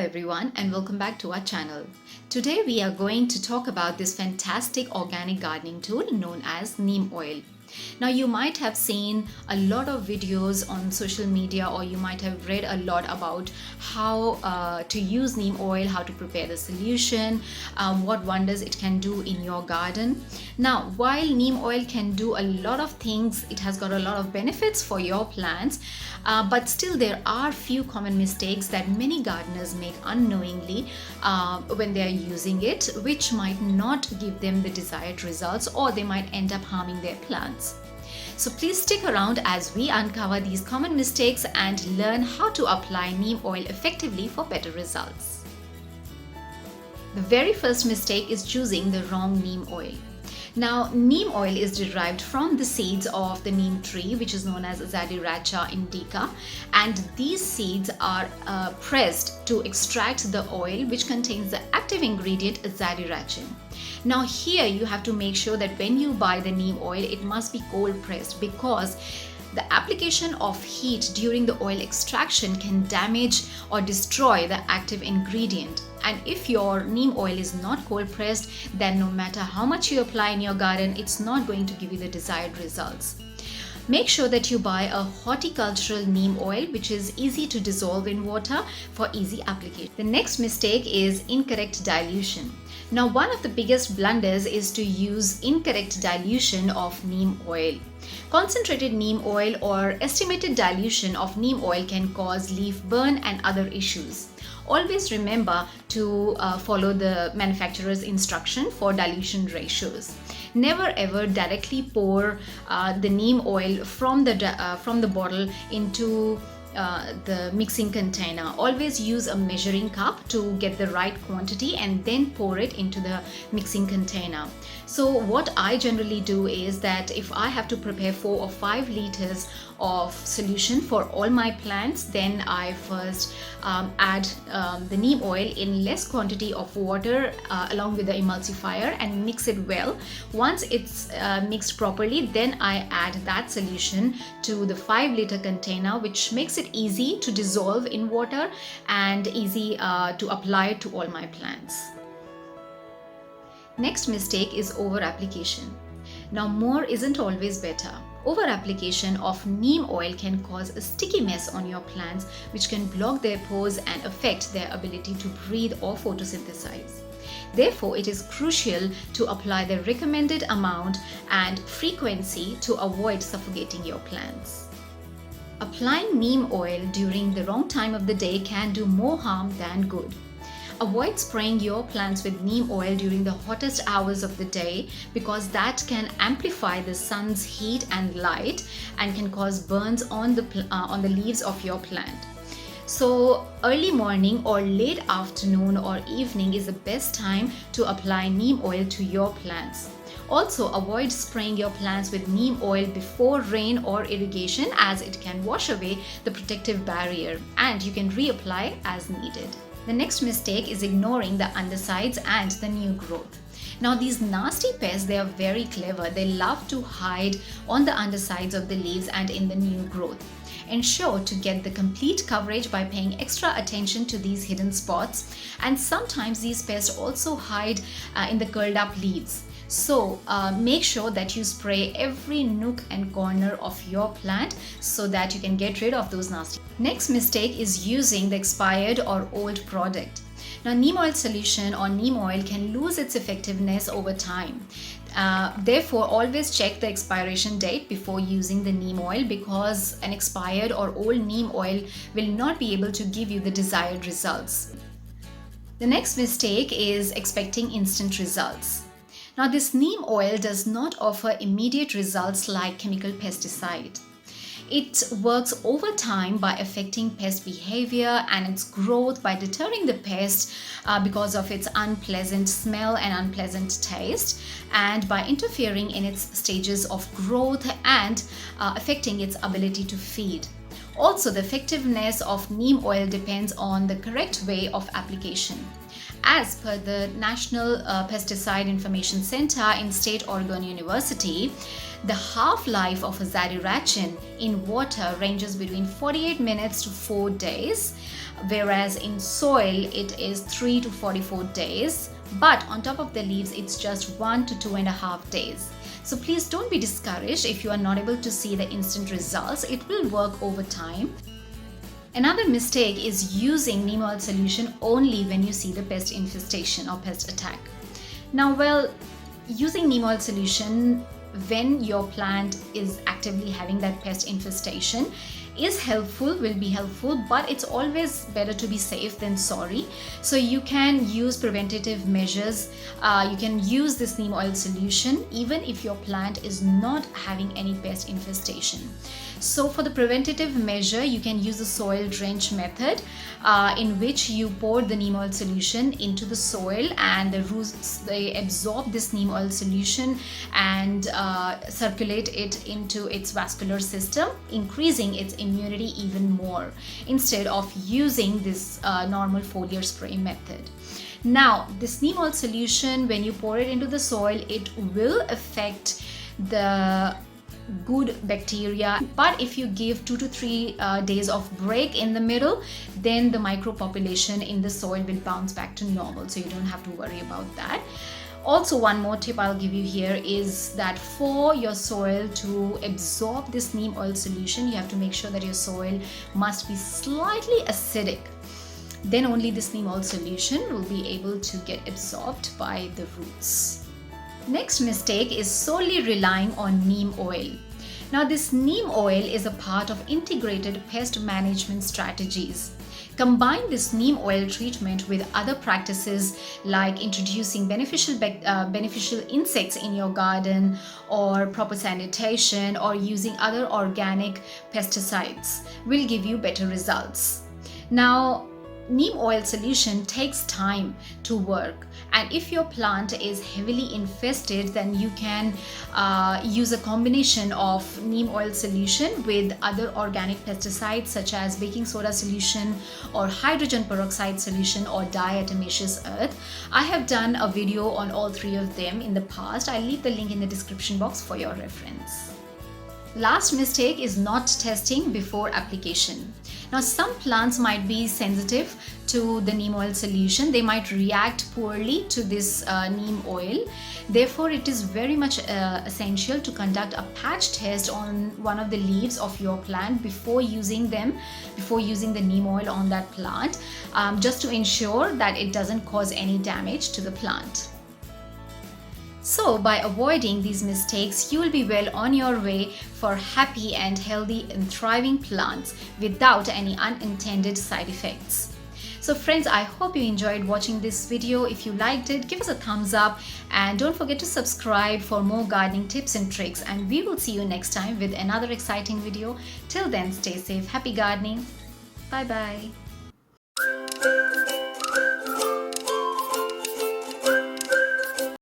everyone and welcome back to our channel. Today we are going to talk about this fantastic organic gardening tool known as neem oil. Now you might have seen a lot of videos on social media, or you might have read a lot about how to use neem oil, how to prepare the solution, what wonders it can do in your garden. Now while neem oil can do a lot of things, it has got a lot of benefits for your plants, but still there are few common mistakes that many gardeners make unknowingly when they are using it, which might not give them the desired results, or they might end up harming their plants. So please stick around as we uncover these common mistakes and learn how to apply neem oil effectively for better results. The very first mistake is choosing the wrong neem oil. Now, neem oil is derived from the seeds of the neem tree, which is known as Zadirachta indica, and these seeds are pressed to extract the oil, which contains the active ingredient zadirachtin. Now here you have to make sure that when you buy the neem oil, it must be cold pressed, because the application of heat during the oil extraction can damage or destroy the active ingredient. And if your neem oil is not cold pressed, then no matter how much you apply in your garden, it's not going to give you the desired results. Make sure that you buy a horticultural neem oil which is easy to dissolve in water for easy application. The next mistake is incorrect dilution. Now, one of the biggest blunders is to use incorrect dilution of neem oil. Concentrated neem oil or estimated dilution of neem oil can cause leaf burn and other issues. Always remember to follow the manufacturer's instruction for dilution ratios. Never ever directly pour the neem oil from the bottle into the mixing container. Always use a measuring cup to get the right quantity and then pour it into the mixing container. So what I generally do is that if I have to prepare 4 or 5 liters of solution for all my plants, then I first add the neem oil in less quantity of water along with the emulsifier and mix it well. Once it's mixed properly, then I add that solution to the 5-liter container, which makes it easy to dissolve in water and easy to apply to all my plants. Next mistake is over application. Now, more isn't always better. Over application of neem oil can cause a sticky mess on your plants, which can block their pores and affect their ability to breathe or photosynthesize. Therefore, it is crucial to apply the recommended amount and frequency to avoid suffocating your plants. Applying neem oil during the wrong time of the day can do more harm than good. Avoid spraying your plants with neem oil during the hottest hours of the day, because that can amplify the sun's heat and light and can cause burns on the leaves of your plant. So early morning or late afternoon or evening is the best time to apply neem oil to your plants. Also, avoid spraying your plants with neem oil before rain or irrigation, as it can wash away the protective barrier and you can reapply as needed. The next mistake is ignoring the undersides and the new growth. Now, these nasty pests, they are very clever. They love to hide on the undersides of the leaves and in the new growth. Ensure to get the complete coverage by paying extra attention to these hidden spots, and sometimes these pests also hide in the curled up leaves. So make sure that you spray every nook and corner of your plant so that you can get rid of those nasty. Next mistake is using the expired or old product. Now, neem oil solution or neem oil can lose its effectiveness over time. Therefore, always check the expiration date before using the neem oil, because an expired or old neem oil will not be able to give you the desired results. The next mistake is expecting instant results. Now, this neem oil does not offer immediate results like chemical pesticide. It works over time by affecting pest behavior and its growth, by deterring the pest because of its unpleasant smell and unpleasant taste, and by interfering in its stages of growth and affecting its ability to feed. Also, the effectiveness of neem oil depends on the correct way of application. As per the National Pesticide Information Center in State Oregon University, the half-life of azadirachtin in water ranges between 48 minutes to 4 days, whereas in soil it is 3 to 44 days, but on top of the leaves it's just 1 to 2.5 days. So please don't be discouraged if you are not able to see the instant results. It will work over time. Another mistake is using neem oil solution only when you see the pest infestation or pest attack. Now, well, using neem oil solution when your plant is actively having that pest infestation is helpful, will be helpful, but it's always better to be safe than sorry. So you can use preventative measures. You can use this neem oil solution even if your plant is not having any pest infestation. So for the preventative measure, you can use the soil drench method, in which you pour the neem oil solution into the soil, and the roots, they absorb this neem oil solution and circulate it into its vascular system, increasing its immunity even more, instead of using this normal foliar spray method. Now, this neem oil solution, when you pour it into the soil, it will affect the good bacteria, but if you give 2 to 3 days of break in the middle, then the micropopulation in the soil will bounce back to normal, so you don't have to worry about that. Also, one more tip I'll give you here is that for your soil to absorb this neem oil solution, you have to make sure that your soil must be slightly acidic. Then only this neem oil solution will be able to get absorbed by the roots. Next mistake is solely relying on neem oil. Now, this neem oil is a part of integrated pest management strategies. Combine this neem oil treatment with other practices like introducing beneficial insects in your garden, or proper sanitation, or using other organic pesticides will give you better results. Now, neem oil solution takes time to work, and if your plant is heavily infested, then you can use a combination of neem oil solution with other organic pesticides such as baking soda solution or hydrogen peroxide solution or diatomaceous earth. I have done a video on all three of them in the past. I'll leave the link in the description box for your reference. Last mistake is not testing before application. Now, some plants might be sensitive to the neem oil solution. They might react poorly to this neem oil. Therefore, it is very much essential to conduct a patch test on one of the leaves of your plant before using the neem oil on that plant, just to ensure that it doesn't cause any damage to the plant. So, by avoiding these mistakes, you will be well on your way for happy and healthy and thriving plants without any unintended side effects. So friends, I hope you enjoyed watching this video. If you liked it, give us a thumbs up and don't forget to subscribe for more gardening tips and tricks, and we will see you next time with another exciting video. Till then, stay safe, happy gardening. Bye bye.